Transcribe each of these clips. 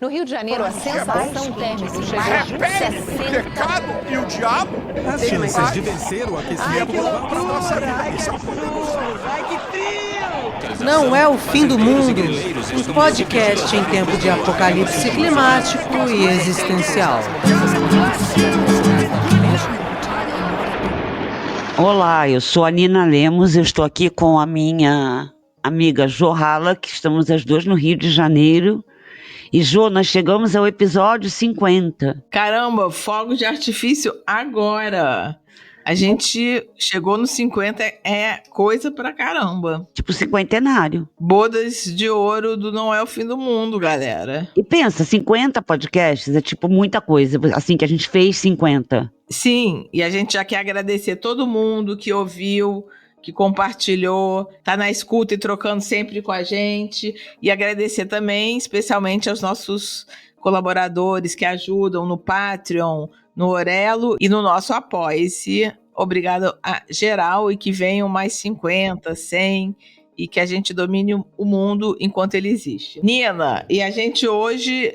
No Rio de Janeiro, a sensação térmica chegou a Repete 60. o pecado e o diabo. As chances de vencer o aquecimento global para nossa vida. Ai, que frio! Não é o fim do mundo. Um podcast em tempo de apocalipse climático e existencial. Olá, eu sou a Nina Lemos, eu estou aqui com a minha amiga Jo Hala, que estamos as duas no Rio de Janeiro. E Jo, nós chegamos ao episódio 50. Caramba, fogos de artifício agora! A gente chegou no 50, é coisa pra caramba. Tipo cinquentenário. Bodas de ouro do Não É o Fim do Mundo, galera. E pensa, 50 podcasts é tipo muita coisa, assim que a gente fez 50. Sim, e a gente já quer agradecer todo mundo que ouviu, que compartilhou, tá na escuta e trocando sempre com a gente. E agradecer também, especialmente aos nossos colaboradores que ajudam no Patreon, no Orelo e no nosso Apoia-se. Obrigado a geral e que venham mais 50, 100 e que a gente domine o mundo enquanto ele existe. Nina, e a gente hoje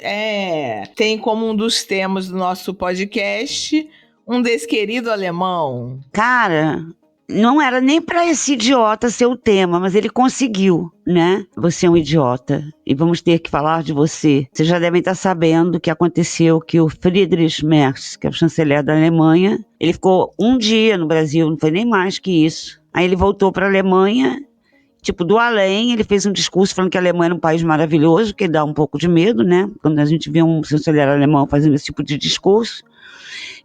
tem como um dos temas do nosso podcast um desquerido alemão. Cara, não era nem pra esse idiota ser o tema, mas ele conseguiu, né? Você é um idiota e vamos ter que falar de você. Vocês já devem estar sabendo que aconteceu que o Friedrich Merz, que é o chanceler da Alemanha, ele ficou um dia no Brasil, não foi nem mais que isso. Aí ele voltou para a Alemanha, tipo, do além, ele fez um discurso falando que a Alemanha era um país maravilhoso, que dá um pouco de medo, né? Quando a gente vê um chanceler alemão fazendo esse tipo de discurso.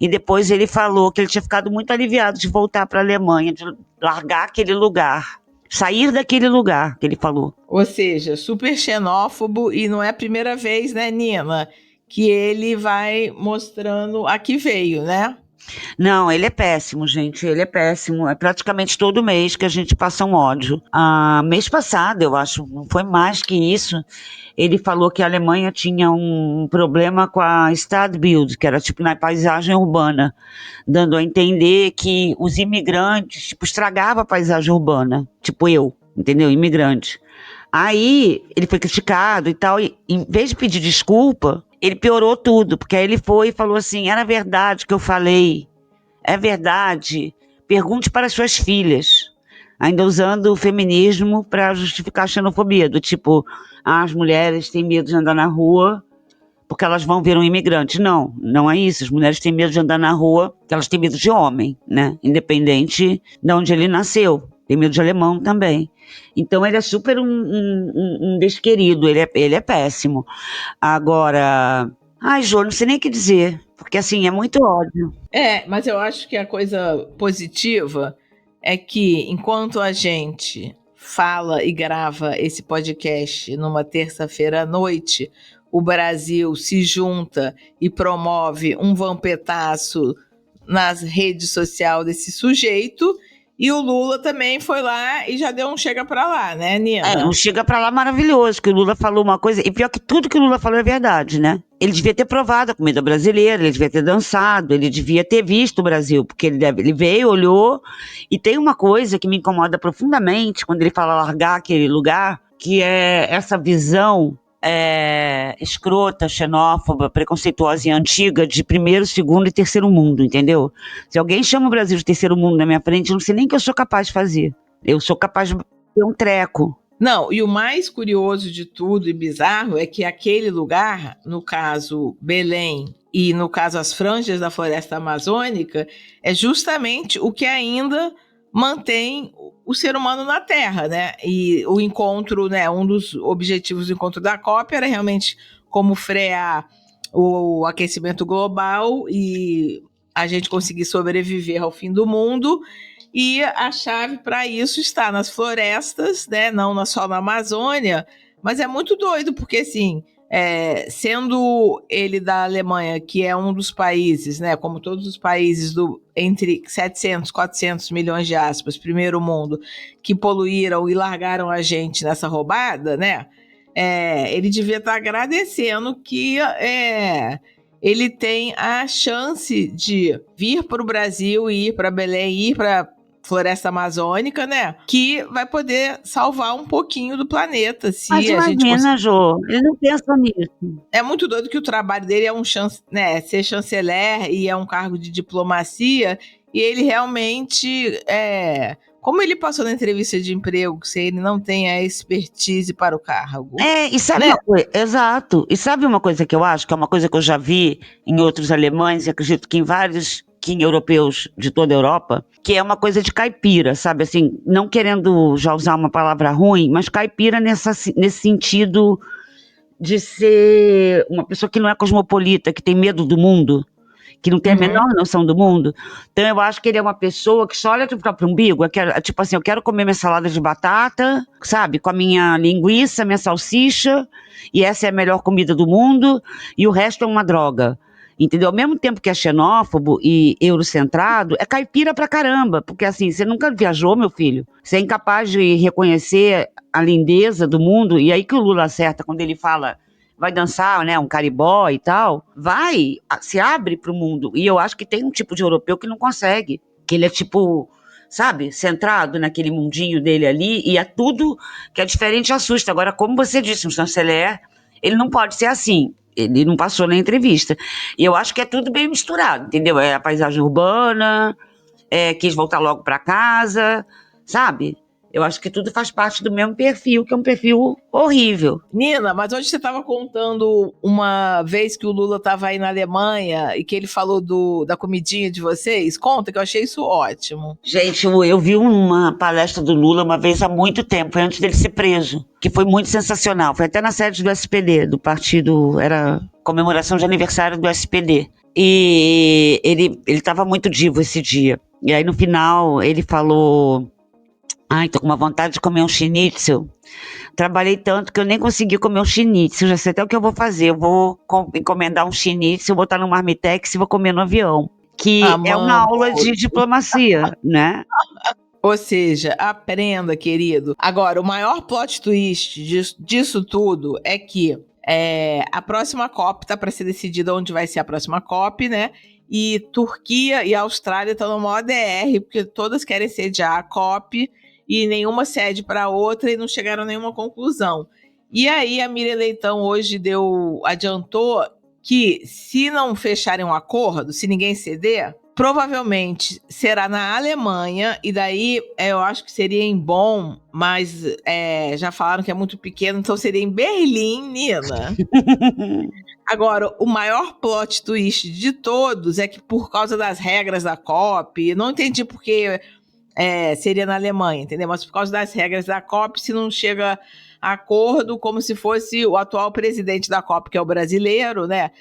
E depois ele falou que ele tinha ficado muito aliviado de voltar para a Alemanha, de largar aquele lugar, sair daquele lugar, que ele falou. Ou seja, super xenófobo, e não é a primeira vez, né, Nina, que ele vai mostrando a que veio, né? Não, ele é péssimo, gente, ele é péssimo. É praticamente todo mês que a gente passa um ódio. Mês passado, eu acho, não foi mais que isso, ele falou que a Alemanha tinha um problema com a Stadtbild, que era tipo na paisagem urbana, dando a entender que os imigrantes, tipo, estragavam a paisagem urbana, tipo eu, entendeu? Imigrante. Aí ele foi criticado e tal, e em vez de pedir desculpa, ele piorou tudo, porque aí ele foi e falou assim, era verdade que eu falei, é verdade, pergunte para as suas filhas, ainda usando o feminismo para justificar a xenofobia, do tipo, as mulheres têm medo de andar na rua porque elas vão ver um imigrante. Não, não é isso, as mulheres têm medo de andar na rua porque elas têm medo de homem, né, independente de onde ele nasceu, tem medo de alemão também. Então ele é super um desquerido, ele é péssimo. Agora, Jô, não sei nem o que dizer, porque assim, é muito ódio. Mas eu acho que a coisa positiva é que enquanto a gente fala e grava esse podcast numa terça-feira à noite, o Brasil se junta e promove um vampetaço nas redes sociais desse sujeito. E o Lula também foi lá e já deu um chega pra lá, né, Nina? Um chega pra lá maravilhoso, que o Lula falou uma coisa, e pior que tudo que o Lula falou é verdade, né? Ele devia ter provado a comida brasileira, ele devia ter dançado, ele devia ter visto o Brasil, porque ele veio, olhou, e tem uma coisa que me incomoda profundamente quando ele fala largar aquele lugar, que é essa visão escrota, xenófoba, preconceituosa e antiga de primeiro, segundo e terceiro mundo, entendeu? Se alguém chama o Brasil de terceiro mundo na minha frente, eu não sei nem o que eu sou capaz de fazer. Eu sou capaz de ter um treco. Não, e o mais curioso de tudo e bizarro é que aquele lugar, no caso Belém e no caso as franjas da floresta amazônica, é justamente o que ainda mantém o ser humano na Terra, né? E o encontro, né, um dos objetivos do encontro da COP era realmente como frear o aquecimento global e a gente conseguir sobreviver ao fim do mundo. E a chave para isso está nas florestas, né? Não só na Amazônia, mas é muito doido, porque assim, sendo ele da Alemanha, que é um dos países, né, como todos os países entre 700 e 400 milhões de aspas, primeiro mundo, que poluíram e largaram a gente nessa roubada, né, ele devia estar agradecendo que ele tem a chance de vir para o Brasil, ir para Belém, ir para floresta amazônica, né? Que vai poder salvar um pouquinho do planeta. Se Mas a gente imagina, Jô, ele não pensa nisso. É muito doido que o trabalho dele é ser chanceler e é um cargo de diplomacia, e ele realmente, como ele passou na entrevista de emprego, se ele não tem a expertise para o cargo. E sabe né? uma coisa? Exato. E sabe uma coisa que eu acho, que é uma coisa que eu já vi em outros alemães, e acredito que em vários europeus de toda a Europa, que é uma coisa de caipira, sabe? Assim, não querendo já usar uma palavra ruim, mas caipira nesse sentido de ser uma pessoa que não é cosmopolita, que tem medo do mundo, que não tem a menor noção do mundo. Então eu acho que ele é uma pessoa que só olha pro próprio umbigo, tipo assim, eu quero comer minha salada de batata, sabe, com a minha linguiça, minha salsicha, e essa é a melhor comida do mundo, e o resto é uma droga. Entendeu? Ao mesmo tempo que é xenófobo e eurocentrado, é caipira pra caramba, porque assim, você nunca viajou, meu filho, você é incapaz de reconhecer a lindeza do mundo, e aí que o Lula acerta quando ele fala, vai dançar, né, um carimbó e tal, se abre pro mundo, e eu acho que tem um tipo de europeu que não consegue, que ele é tipo, sabe, centrado naquele mundinho dele ali, e é tudo que é diferente assusta. Agora, como você disse, um chanceler, ele não pode ser assim. Ele não passou na entrevista. E eu acho que é tudo bem misturado, entendeu? É a paisagem urbana, quis voltar logo para casa, sabe? Eu acho que tudo faz parte do mesmo perfil, que é um perfil horrível. Nina, mas hoje você estava contando uma vez que o Lula estava aí na Alemanha e que ele falou da comidinha de vocês. Conta, que eu achei isso ótimo. Gente, eu vi uma palestra do Lula uma vez há muito tempo, foi antes dele ser preso, que foi muito sensacional. Foi até na sede do SPD, do partido, era comemoração de aniversário do SPD. E ele estava muito divo esse dia. E aí no final ele falou... Ai, tô com uma vontade de comer um schnitzel. Trabalhei tanto que eu nem consegui comer um schnitzel. Já sei até o que eu vou fazer. Eu vou encomendar um schnitzel, botar no marmitex e vou comer no avião. Que é uma aula de diplomacia, né? Ou seja, aprenda, querido. Agora, o maior plot twist disso tudo é que a próxima COP tá para ser decidida onde vai ser a próxima COP, né? E Turquia e Austrália estão no maior DR, porque todas querem sediar a COP e nenhuma cede para a outra e não chegaram a nenhuma conclusão. E aí a Miriam Leitão hoje adiantou que se não fecharem um acordo, se ninguém ceder, provavelmente será na Alemanha, e daí eu acho que seria em Bonn, mas já falaram que é muito pequeno, então seria em Berlim, Nina. Agora, o maior plot twist de todos é que por causa das regras da COP, não entendi porque seria na Alemanha, entendeu? Mas por causa das regras da COP, se não chega a acordo, como se fosse o atual presidente da COP, que é o brasileiro, né?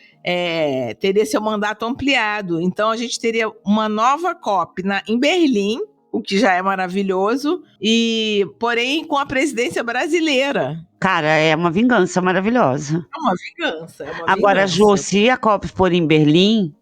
Teria seu mandato ampliado. Então a gente teria uma nova COP em Berlim, o que já é maravilhoso, porém com a presidência brasileira. Cara, é uma vingança maravilhosa. É uma vingança. Agora, Jô, se a COP for em Berlim,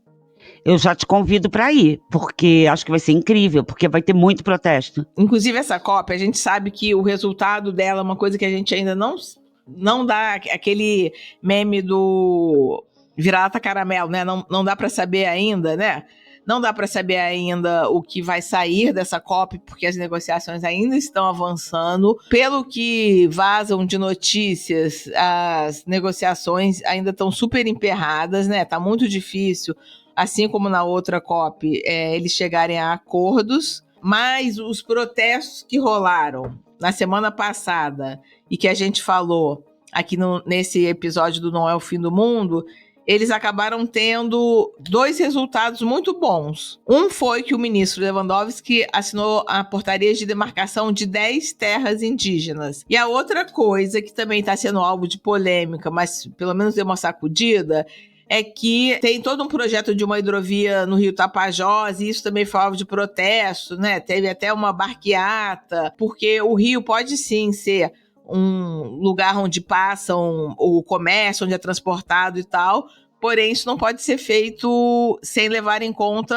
eu já te convido para ir, porque acho que vai ser incrível, porque vai ter muito protesto. Inclusive essa COP, a gente sabe que o resultado dela é uma coisa que a gente ainda não dá, aquele meme do vira-lata caramelo, né? Não dá para saber ainda, né? Não dá para saber ainda o que vai sair dessa COP, porque as negociações ainda estão avançando. Pelo que vazam de notícias, as negociações ainda estão super emperradas, né? Tá muito difícil, assim como na outra COP, eles chegarem a acordos. Mas os protestos que rolaram na semana passada e que a gente falou aqui nesse episódio do Não é o Fim do Mundo, eles acabaram tendo 2 resultados muito bons. Um foi que o ministro Lewandowski assinou a portaria de demarcação de 10 terras indígenas. E a outra coisa, que também está sendo alvo de polêmica, mas pelo menos deu uma sacudida, é que tem todo um projeto de uma hidrovia no Rio Tapajós, e isso também foi alvo de protesto, né? Teve até uma barqueata, porque o rio pode sim ser um lugar onde passam o comércio, onde é transportado e tal, porém isso não pode ser feito sem levar em conta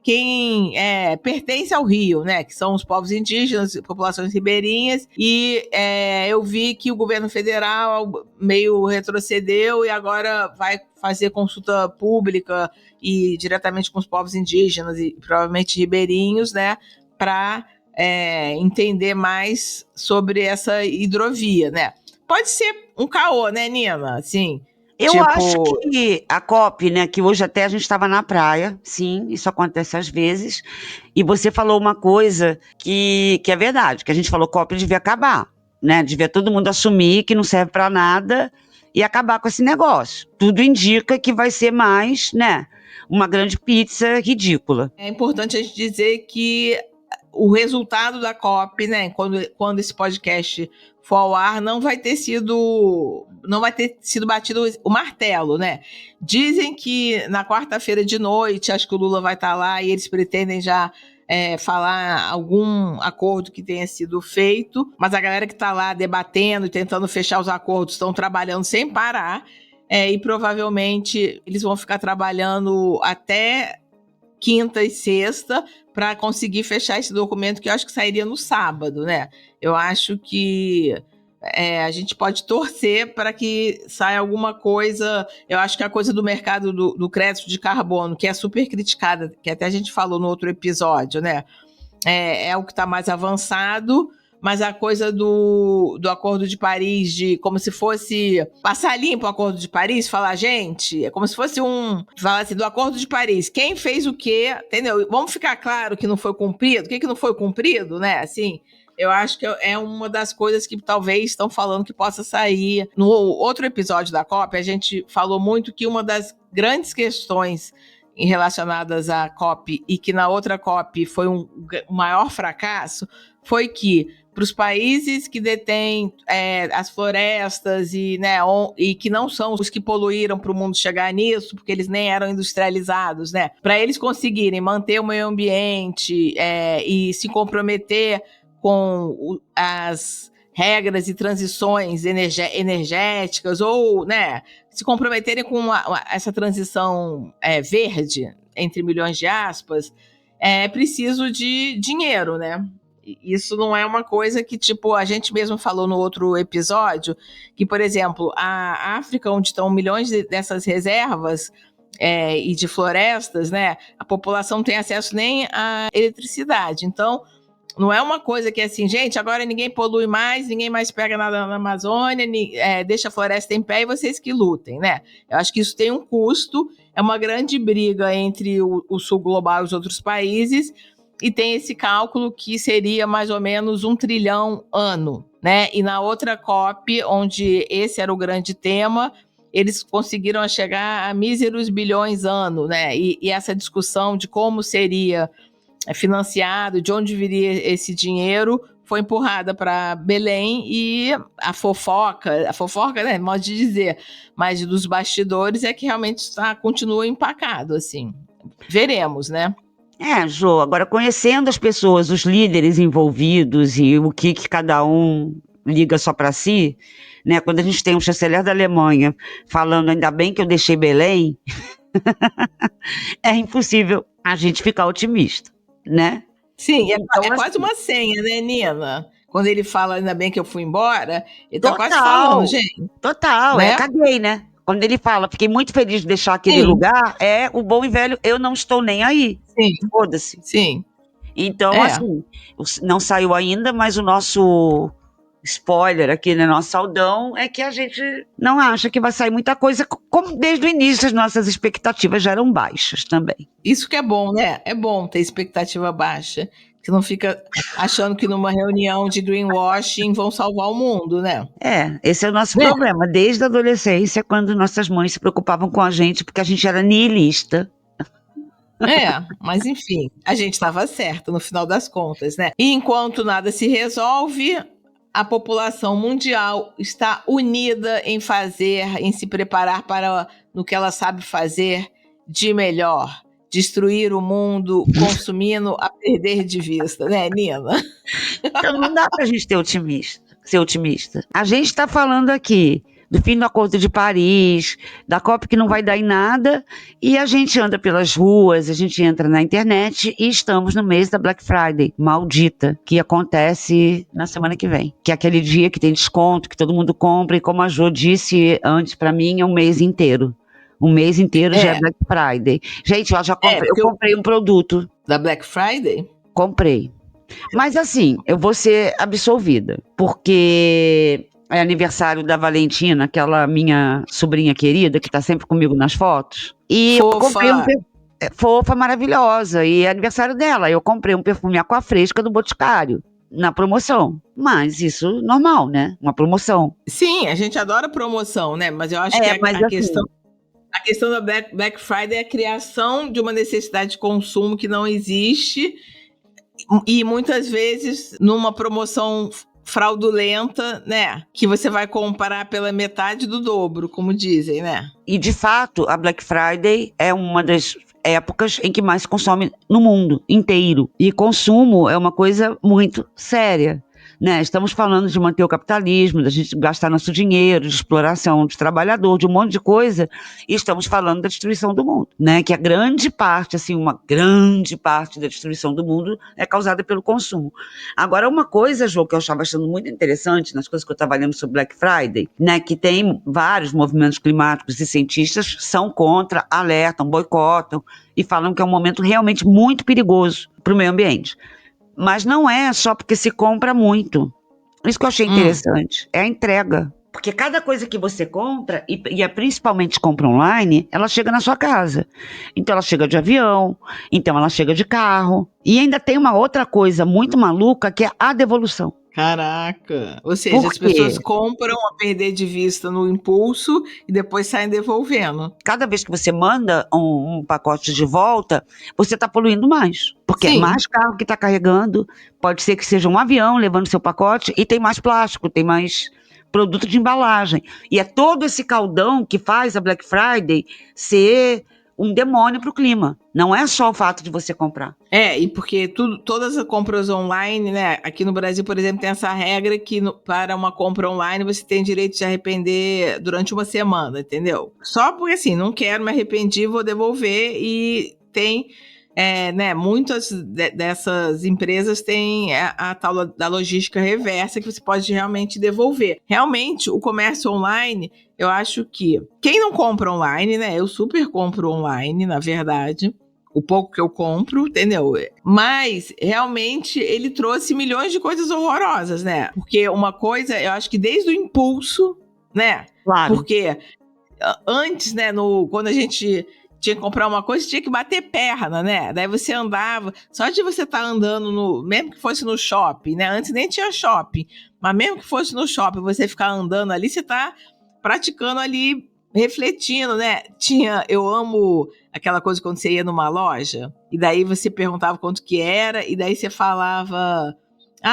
quem pertence ao Rio, né? Que são os povos indígenas, populações ribeirinhas. E eu vi que o governo federal meio retrocedeu e agora vai fazer consulta pública e diretamente com os povos indígenas e provavelmente ribeirinhos, né? Para entender mais sobre essa hidrovia, né? Pode ser um caô, né, Nina? Assim, Eu acho que a COP, né, que hoje até a gente estava na praia, sim, isso acontece às vezes, e você falou uma coisa que é verdade, que a gente falou que a COP devia acabar, né, devia todo mundo assumir que não serve para nada e acabar com esse negócio. Tudo indica que vai ser mais, né, uma grande pizza ridícula. É importante a gente dizer que o resultado da COP, né, quando esse podcast for ao ar, não vai ter sido batido o martelo, né? Dizem que na quarta-feira de noite, acho que o Lula vai estar lá e eles pretendem já falar algum acordo que tenha sido feito, mas a galera que está lá debatendo e tentando fechar os acordos estão trabalhando sem parar, e provavelmente eles vão ficar trabalhando até quinta e sexta para conseguir fechar esse documento, que eu acho que sairia no sábado, né? Eu acho que a gente pode torcer para que saia alguma coisa. Eu acho que a coisa do mercado do crédito de carbono, que é super criticada, que até a gente falou no outro episódio, né? É o que está mais avançado, mas a coisa do Acordo de Paris, de como se fosse passar limpo o Acordo de Paris, falar, gente, é como se fosse falar assim, do Acordo de Paris, quem fez o quê, entendeu? Vamos ficar claro que não foi cumprido, o que não foi cumprido, né? Assim, eu acho que é uma das coisas que talvez estão falando que possa sair. No outro episódio da COP, a gente falou muito que uma das grandes questões relacionadas à COP e que na outra COP foi um maior fracasso, foi que para os países que detêm as florestas e que não são os que poluíram para o mundo chegar nisso, porque eles nem eram industrializados, né? Para eles conseguirem manter o meio ambiente e se comprometer com as regras e transições energéticas ou, né, se comprometerem com essa transição verde, entre milhões de aspas, é preciso de dinheiro, né? Isso não é uma coisa que, tipo, a gente mesmo falou no outro episódio, que, por exemplo, a África, onde estão milhões dessas reservas e de florestas, né, a população não tem acesso nem à eletricidade. Então, não é uma coisa que é assim, gente, agora ninguém polui mais, ninguém mais pega nada na Amazônia, deixa a floresta em pé e vocês que lutem, né? Eu acho que isso tem um custo, é uma grande briga entre o sul global e os outros países, e tem esse cálculo que seria mais ou menos 1 trilhão ano, né? E na outra COP, onde esse era o grande tema, eles conseguiram chegar a míseros bilhões ano, né? E essa discussão de como seria financiado, de onde viria esse dinheiro, foi empurrada para Belém, e a fofoca, né, modo de dizer, mas dos bastidores é que realmente continua empacado, assim. Veremos, né? Jô, agora conhecendo as pessoas, os líderes envolvidos e o que cada um liga só para si, né? Quando a gente tem um chanceler da Alemanha falando, ainda bem que eu deixei Belém, é impossível a gente ficar otimista, né? Sim, então, quase uma senha, né, Nina? Quando ele fala, ainda bem que eu fui embora, ele tá quase falando, gente. Total, né? Caguei, né? Quando ele fala, fiquei muito feliz de deixar aquele lugar, o bom e velho, eu não estou nem aí. Sim. Foda-se. Sim. Então, assim, não saiu ainda, mas o nosso spoiler aqui, né, nosso saudão, é que a gente não acha que vai sair muita coisa, como desde o início as nossas expectativas já eram baixas também. Isso que é bom, né? É bom ter expectativa baixa, que não fica achando que numa reunião de greenwashing vão salvar o mundo, né? Esse é o nosso problema, desde a adolescência, quando nossas mães se preocupavam com a gente, porque a gente era nihilista. Mas enfim, a gente estava certa no final das contas, né? E enquanto nada se resolve, a população mundial está unida em se preparar para no que ela sabe fazer de melhor. Destruir o mundo, consumindo a perder de vista, né, Nina? Então não dá pra gente ser otimista. A gente está falando aqui do fim do Acordo de Paris, da COP que não vai dar em nada, e a gente anda pelas ruas, a gente entra na internet e estamos no mês da Black Friday, maldita, que acontece na semana que vem, que é aquele dia que tem desconto, que todo mundo compra, e como a Jo disse antes pra mim, é um mês inteiro. Um mês inteiro já é Black Friday. Gente, eu já comprei, eu comprei um produto. Da Black Friday? Comprei. Mas assim, eu vou ser absolvida, porque é aniversário da Valentina, aquela minha sobrinha querida, que tá sempre comigo nas fotos. E eu comprei fofa, maravilhosa, e é aniversário dela. Eu comprei um perfume Aquafresca do Boticário, na promoção. Mas isso, normal, né? Uma promoção. Sim, a gente adora promoção, né? Mas eu acho que a questão da Black Friday é a criação de uma necessidade de consumo que não existe, e muitas vezes numa promoção fraudulenta, né? Que você vai comprar pela metade do dobro, como dizem, né? E de fato, a Black Friday é uma das épocas em que mais se consome no mundo inteiro. E consumo é uma coisa muito séria. Né? Estamos falando de manter o capitalismo, da gente gastar nosso dinheiro, de exploração de trabalhador, de um monte de coisa, e estamos falando da destruição do mundo, né? Que a grande parte, assim, uma grande parte da destruição do mundo é causada pelo consumo. Agora, uma coisa, Jô, que eu estava achando muito interessante nas coisas que eu estava lendo sobre Black Friday, né? Que tem vários movimentos climáticos e cientistas são contra, alertam, boicotam e falam que é um momento realmente muito perigoso para o meio ambiente. Mas não é só porque se compra muito. Isso que eu achei interessante. É a entrega. Porque cada coisa que você compra, e é principalmente compra online, ela chega na sua casa. Então ela chega de avião, então ela chega de carro. E ainda tem uma outra coisa muito maluca, que é a devolução. Caraca! Ou seja, as pessoas compram a perder de vista no impulso e depois saem devolvendo. Cada vez que você manda um pacote de volta, você está poluindo mais. Porque é mais carro que está carregando, pode ser que seja um avião levando seu pacote, e tem mais plástico, tem mais produto de embalagem. E é todo esse caldão que faz a Black Friday ser um demônio para o clima. Não é só o fato de você comprar. E porque todas as compras online, né? Aqui no Brasil, por exemplo, tem essa regra que para uma compra online você tem direito de se arrepender durante uma semana, entendeu? Só porque assim, não quero, me arrependi, vou devolver, e tem... né, muitas dessas empresas têm a tal da logística reversa, que você pode realmente devolver. Realmente, o comércio online, eu acho que quem não compra online, né, eu super compro online, na verdade, o pouco que eu compro, entendeu? Mas, realmente, ele trouxe milhões de coisas horrorosas, né? Porque uma coisa, eu acho que desde o impulso, né? Claro. Porque antes, né, quando a gente tinha que comprar uma coisa, tinha que bater perna, né? Daí você andava, só de você estar andando mesmo que fosse no shopping, né? Antes nem tinha shopping, mas mesmo que fosse no shopping, você ficar andando ali, você tá praticando ali, refletindo, né? Eu amo aquela coisa quando você ia numa loja, e daí você perguntava quanto que era, e daí você falava,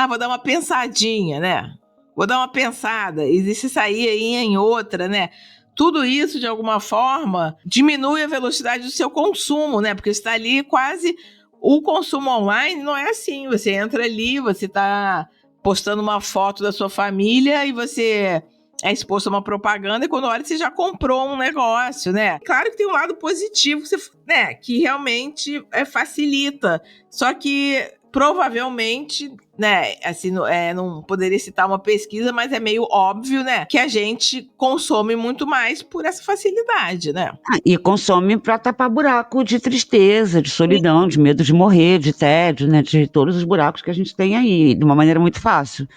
vou dar uma pensadinha, né? Vou dar uma pensada, e você saía aí em outra, né? Tudo isso, de alguma forma, diminui a velocidade do seu consumo, né? Porque você está ali quase... O consumo online não é assim. Você entra ali, você está postando uma foto da sua família e você é exposto a uma propaganda, e quando olha, você já comprou um negócio, né? Claro que tem um lado positivo, né? Que realmente facilita. Só que, provavelmente... né, assim, não poderia citar uma pesquisa, mas é meio óbvio, né, que a gente consome muito mais por essa facilidade, né? E consome para tapar buraco de tristeza, de solidão, de medo de morrer, de tédio, né, de todos os buracos que a gente tem aí, de uma maneira muito fácil,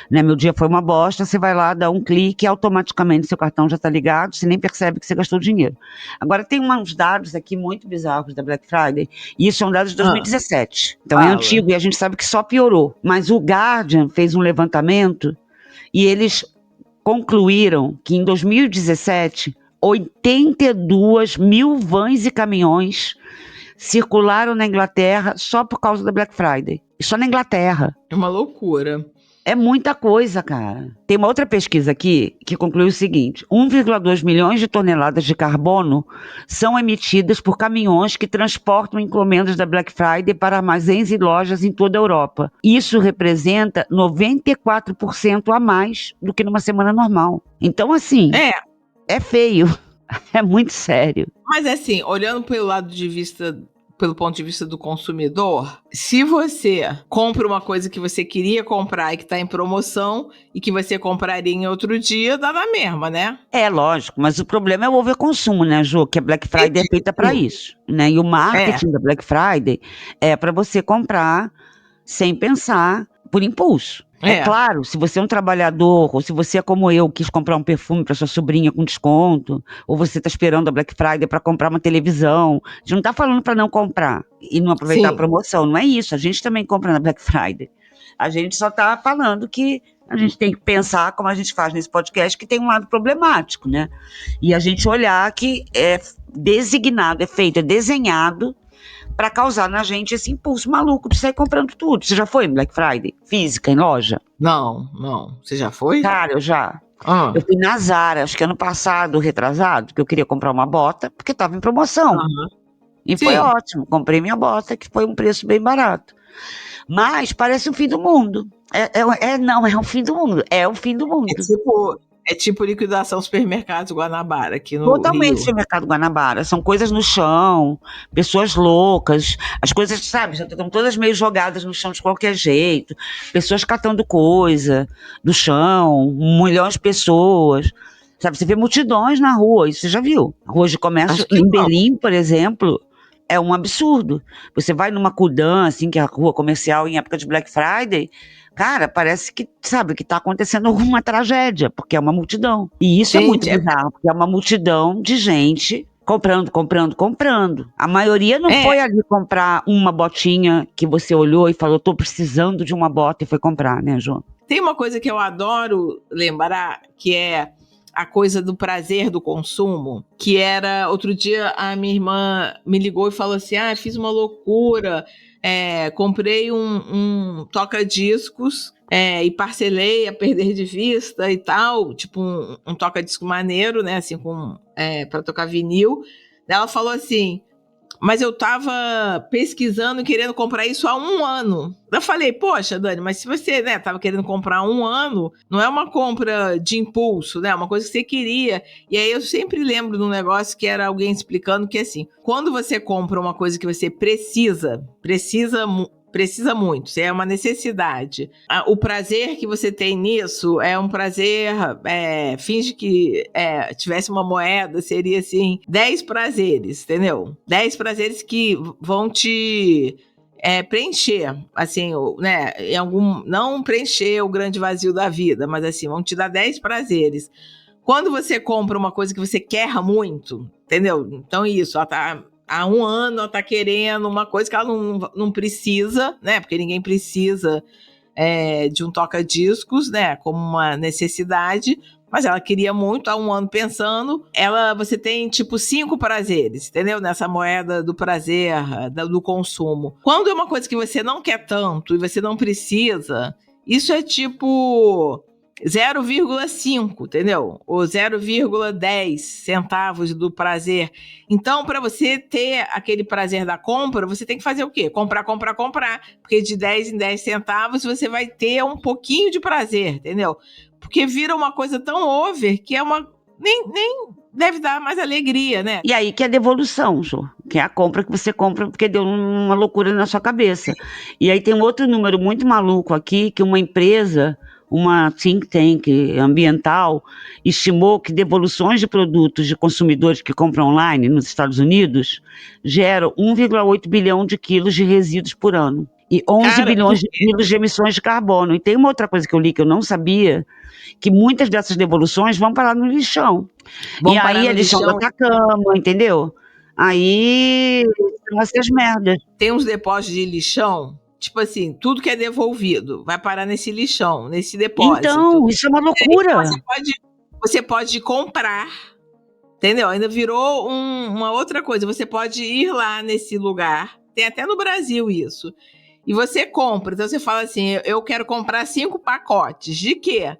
né? Meu dia foi uma bosta, você vai lá, dá um clique e automaticamente seu cartão já está ligado, você nem percebe que você gastou dinheiro. Agora tem uns dados aqui muito bizarros da Black Friday, e isso são dados de 2017, então é antigo e a gente sabe que só piorou, mas o Guardian fez um levantamento e eles concluíram que em 2017, 82 mil vans e caminhões circularam na Inglaterra só por causa da Black Friday. Só na Inglaterra. É uma loucura. É muita coisa, cara. Tem uma outra pesquisa aqui que conclui o seguinte: 1,2 milhões de toneladas de carbono são emitidas por caminhões que transportam encomendas da Black Friday para armazéns e lojas em toda a Europa. Isso representa 94% a mais do que numa semana normal. Então, assim, é feio. É muito sério. Mas assim, olhando pelo ponto de vista do consumidor, se você compra uma coisa que você queria comprar e que está em promoção e que você compraria em outro dia, dá na mesma, né? É, lógico, mas o problema é o overconsumo, né, Jô? Que a Black Friday é feita para isso, né? E o marketing da Black Friday é para você comprar sem pensar por impulso. É claro, se você é um trabalhador, ou se você é como eu, quis comprar um perfume para sua sobrinha com desconto, ou você está esperando a Black Friday para comprar uma televisão, a gente não está falando para não comprar e não aproveitar a promoção, não é isso, a gente também compra na Black Friday. A gente só está falando que a gente tem que pensar, como a gente faz nesse podcast, que tem um lado problemático, né? E a gente olhar que é designado, é feito, é desenhado para causar na gente esse impulso maluco de sair comprando tudo. Você já foi em Black Friday? Física, em loja? Não. Você já foi? Cara, eu já. Eu fui na Zara, acho que ano passado, retrasado, que eu queria comprar uma bota, porque estava em promoção. E foi ótimo. Comprei minha bota, que foi um preço bem barato. Mas parece o fim do mundo. Não, é o fim do mundo. É o fim do mundo. É tipo liquidação supermercados Guanabara aqui no Totalmente Rio. Supermercado Guanabara. São coisas no chão, pessoas loucas, as coisas, sabe, já estão todas meio jogadas no chão de qualquer jeito, pessoas catando coisa do chão, milhões de pessoas, sabe, você vê multidões na rua, isso você já viu. Ruas de comércio em Berlim, por exemplo, é um absurdo. Você vai numa Kudan, assim, que é a rua comercial em época de Black Friday, cara, parece que, sabe, que tá acontecendo alguma tragédia, porque é uma multidão. E isso é muito bizarro, porque é uma multidão de gente comprando. A maioria não foi ali comprar uma botinha que você olhou e falou, tô precisando de uma bota e foi comprar, né, João? Tem uma coisa que eu adoro lembrar, que é a coisa do prazer do consumo, que era, outro dia a minha irmã me ligou e falou assim, fiz uma loucura, comprei um toca-discos e parcelei a perder de vista e tal, tipo um toca-disco maneiro, né, assim, pra tocar vinil. Ela falou assim, mas eu tava pesquisando e querendo comprar isso há 1 ano. Eu falei, poxa, Dani, mas se você, né, tava querendo comprar há 1 ano, não é uma compra de impulso, né, uma coisa que você queria. E aí eu sempre lembro de um negócio que era alguém explicando que, assim, quando você compra uma coisa que você precisa muito, é uma necessidade. O prazer que você tem nisso é um prazer, finge que tivesse uma moeda, seria assim, 10 prazeres, entendeu? 10 prazeres que vão te preencher, assim, né, não preencher o grande vazio da vida, mas assim, vão te dar 10 prazeres. Quando você compra uma coisa que você quer muito, entendeu? Então isso, ela tá... Há 1 ano ela tá querendo uma coisa que ela não precisa, né? Porque ninguém precisa de um toca-discos, né? Como uma necessidade. Mas ela queria muito, há 1 ano pensando. Você tem, tipo, 5 prazeres, entendeu? Nessa moeda do prazer, do consumo. Quando é uma coisa que você não quer tanto e você não precisa, isso é tipo 0,5, entendeu? Ou 0,10 centavos do prazer. Então, para você ter aquele prazer da compra, você tem que fazer o quê? Comprar. Porque de 10 em 10 centavos você vai ter um pouquinho de prazer, entendeu? Porque vira uma coisa tão over que nem deve dar mais alegria, né? E aí que é a devolução, Jô, que é a compra que você compra porque deu uma loucura na sua cabeça. E aí tem um outro número muito maluco aqui, que uma empresa, uma think tank ambiental, estimou que devoluções de produtos de consumidores que compram online nos Estados Unidos geram 1,8 bilhão de quilos de resíduos por ano. E 11 bilhões de quilos de emissões de carbono. E tem uma outra coisa que eu li que eu não sabia, que muitas dessas devoluções vão parar no lixão. E aí é lixão da Atacama, entendeu? Aí são essas merdas. Tem uns depósitos de lixão, tipo assim, tudo que é devolvido vai parar nesse lixão, nesse depósito. Então, isso é uma loucura. Você pode comprar, entendeu? Ainda virou uma outra coisa. Você pode ir lá nesse lugar, tem até no Brasil isso, e você compra. Então você fala assim, eu quero comprar 5 pacotes. De quê?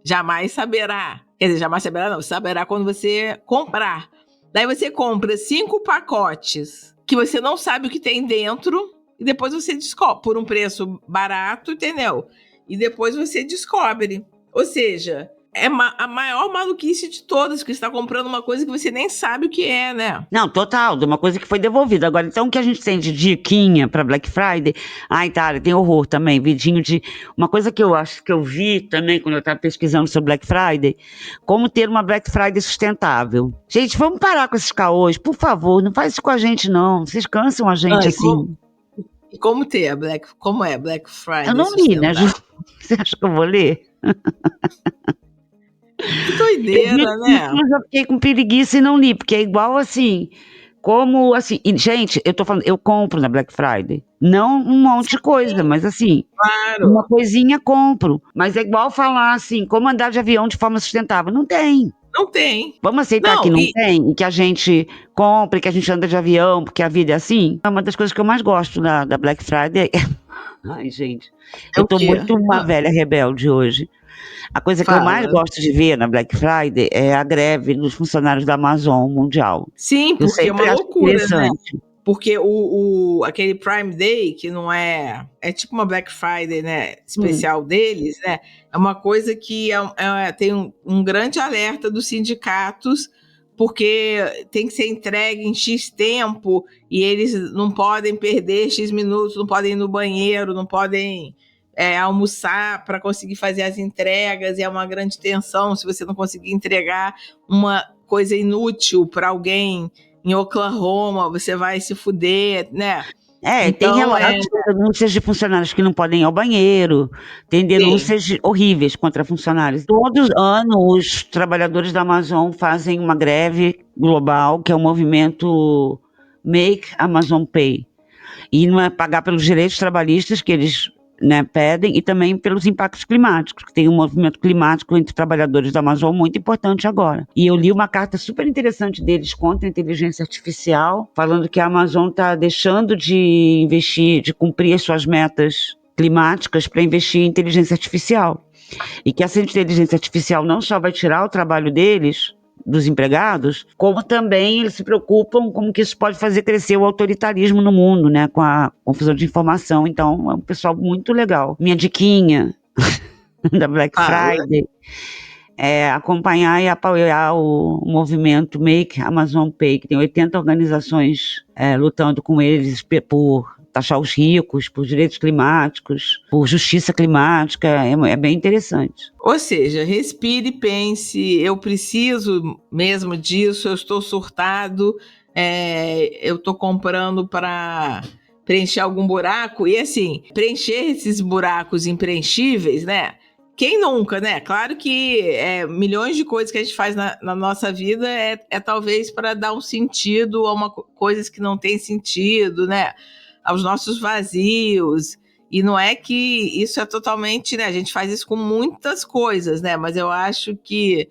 Jamais saberá. Quer dizer, jamais saberá não, saberá quando você comprar. Daí você compra 5 pacotes que você não sabe o que tem dentro e depois você descobre por um preço barato, entendeu? E depois você descobre. Ou seja, é a maior maluquice de todas, que você está comprando uma coisa que você nem sabe o que é, né? Não, total, de uma coisa que foi devolvida. Agora, então, o que a gente tem de diquinha para Black Friday? Ai, tá, tem horror também, vidinho de... Uma coisa que eu acho que eu vi também quando eu estava pesquisando sobre Black Friday, como ter uma Black Friday sustentável. Gente, vamos parar com esses caôs, por favor, não faz isso com a gente, não. Vocês cansam a gente assim. E como ter como é Black Friday? Eu não li, né, Ju? Você acha que eu vou ler? Que doideira, né? Eu já fiquei com preguiça e não li, porque é igual assim, como assim, e, gente, eu tô falando, eu compro na Black Friday, não um monte de coisa, mas assim, Claro. uma coisinha compro, mas é igual falar assim, como andar de avião de forma sustentável, não tem. Não tem. Vamos aceitar que não tem, e que a gente compre, que a gente anda de avião, porque a vida é assim. É uma das coisas que eu mais gosto da Black Friday. Ai, gente, eu tô muito uma velha rebelde hoje. A coisa que eu mais gosto de ver na Black Friday é a greve dos funcionários da Amazon Mundial. Sim, porque é uma loucura, né? Porque aquele Prime Day, que não é tipo uma Black Friday, né, especial deles, né, é uma coisa que tem um grande alerta dos sindicatos, porque tem que ser entregue em X tempo, e eles não podem perder X minutos, não podem ir no banheiro, não podem almoçar para conseguir fazer as entregas, e é uma grande tensão se você não conseguir entregar uma coisa inútil para alguém em Oklahoma, você vai se fuder, né? Então, tem relatos de denúncias de funcionários que não podem ir ao banheiro, tem denúncias horríveis contra funcionários. Todos os anos, os trabalhadores da Amazon fazem uma greve global, que é o movimento Make Amazon Pay. E não é pagar pelos direitos trabalhistas que eles pedem, e também pelos impactos climáticos, que tem um movimento climático entre trabalhadores da Amazon muito importante agora. E eu li uma carta super interessante deles contra a inteligência artificial, falando que a Amazon está deixando de investir, de cumprir as suas metas climáticas para investir em inteligência artificial. E que essa inteligência artificial não só vai tirar o trabalho deles, dos empregados, como também eles se preocupam como que isso pode fazer crescer o autoritarismo no mundo, né, com a confusão de informação. Então, é um pessoal muito legal. Minha diquinha da Black Friday é acompanhar e apoiar o movimento Make Amazon Pay, que tem 80 organizações lutando com eles por taxar os ricos, por direitos climáticos, por justiça climática, é bem interessante. Ou seja, respire e pense, eu preciso mesmo disso, eu estou surtado, eu estou comprando para preencher algum buraco, e assim, preencher esses buracos impreenchíveis, né? Quem nunca, né? Claro que milhões de coisas que a gente faz na nossa vida é talvez para dar um sentido a coisas que não têm sentido, né? Aos nossos vazios, e não é que isso é totalmente, né, a gente faz isso com muitas coisas, né, mas eu acho que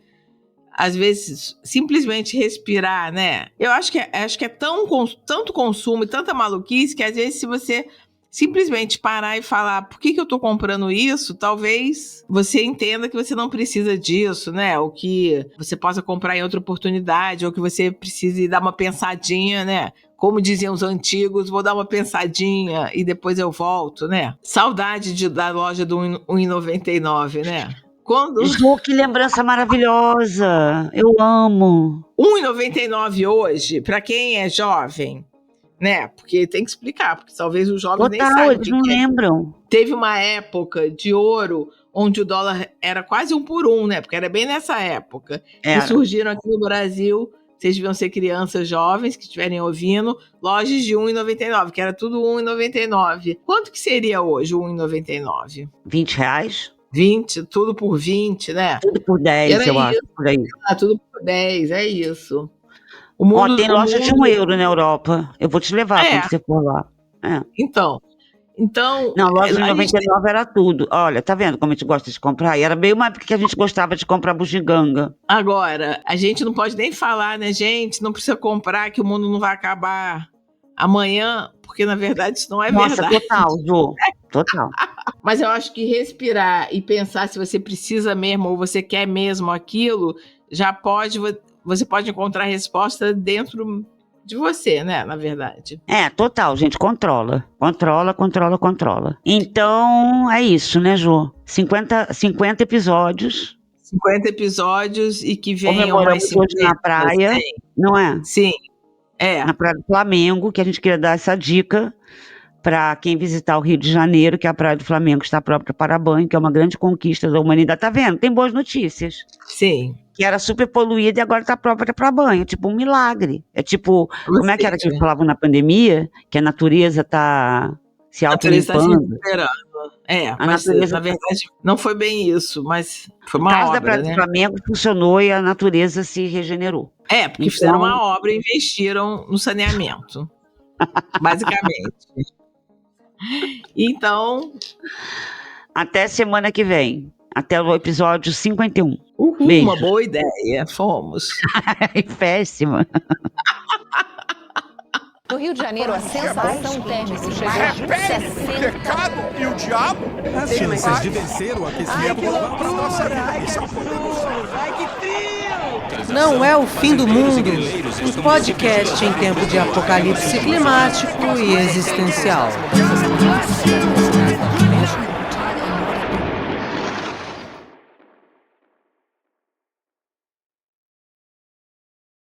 às vezes simplesmente respirar, né, eu acho que é tanto consumo e tanta maluquice, que às vezes se você simplesmente parar e falar, por que eu tô comprando isso, talvez você entenda que você não precisa disso, né, ou que você possa comprar em outra oportunidade, ou que você precise dar uma pensadinha, né. Como diziam os antigos, vou dar uma pensadinha e depois eu volto, né? Saudade da loja do 1,99, né? Que lembrança maravilhosa! Eu amo! 1,99 hoje, para quem é jovem, né? Porque tem que explicar, porque talvez os jovens nem saibam. Eles não lembram. Teve uma época de ouro onde o dólar era quase 1 por 1, né? Porque era bem nessa época. E surgiram aqui no Brasil... Vocês deviam ser crianças jovens que estiverem ouvindo, lojas de 1,99, que era tudo 1,99. Quanto que seria hoje 1,99? R$20? 20, tudo por 20, né? Tudo por 10, eu acho, por aí. Tudo por 10, é isso. Tem loja de €1 na Europa. Eu vou te levar quando você for lá. Então... Não, loja de 99 era tudo. Olha, tá vendo como a gente gosta de comprar? E era bem uma época que a gente gostava de comprar bugiganga. Agora, a gente não pode nem falar, né, gente? Não precisa comprar que o mundo não vai acabar. amanhã, porque na verdade isso não é Nossa, verdade. total, Jô. Total. Mas eu acho que respirar e pensar se você precisa mesmo ou você quer mesmo aquilo, você pode encontrar a resposta dentro de você, né, na verdade. Total, gente, controla. Controla. Então, é isso, né, Jô? 50 episódios. 50 episódios e que venham Comemoramos mais 50. hoje na praia, não é? Sim, Na Praia do Flamengo, que a gente queria dar essa dica para quem visitar o Rio de Janeiro, que a Praia do Flamengo está própria para banho, que é uma grande conquista da humanidade. Tá vendo? Tem boas notícias. Sim. Que era super poluída e agora está própria para banho. É tipo um milagre. É tipo, como é que era que eles falavam na pandemia? Que a natureza está se auto-limpando. Mas na verdade não foi bem isso, mas foi uma obra, obra, da Praia do Flamengo funcionou e a natureza se regenerou. Porque fizeram uma obra e investiram no saneamento, basicamente. Então, até semana que vem. Até o episódio 51. Uhul, uma boa ideia. Fomos. Péssima. No Rio de Janeiro, a sensação térmica chegou a Repete o pecado e o diabo. As chances de vencer o aquecimento global para a nossa vida. Isso é um Não é o fim do mundo. Um podcast em tempo de apocalipse climático e existencial.